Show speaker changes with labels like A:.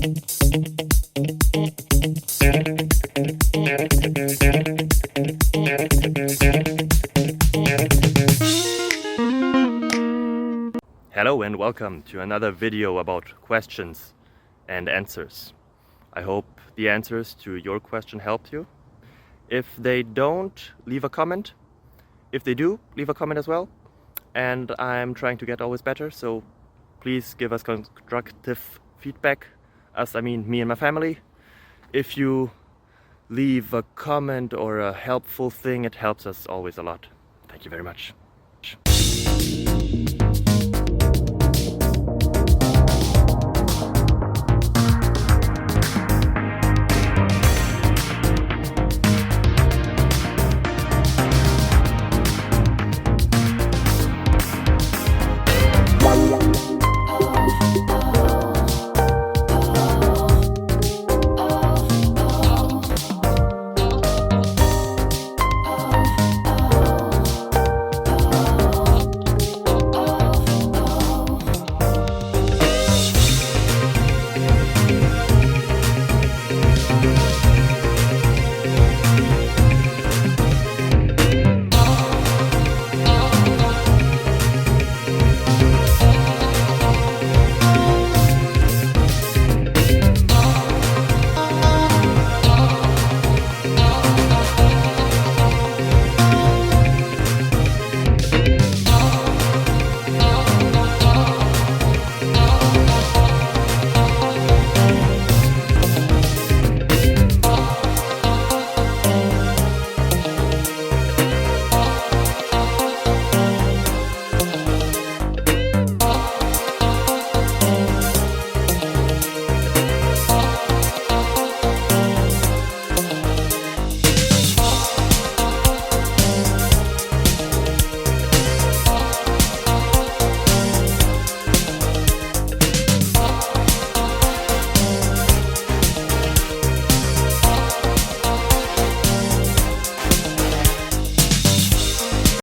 A: Hello and welcome to another video about questions and answers. I hope the answers to your question helped you. If they don't, leave a comment. If they do, leave a comment as well. And I'm trying to get always better, so please give us constructive feedback. Us, I mean me and my family. If you leave a comment or a helpful thing, it helps us always a lot. Thank you very much.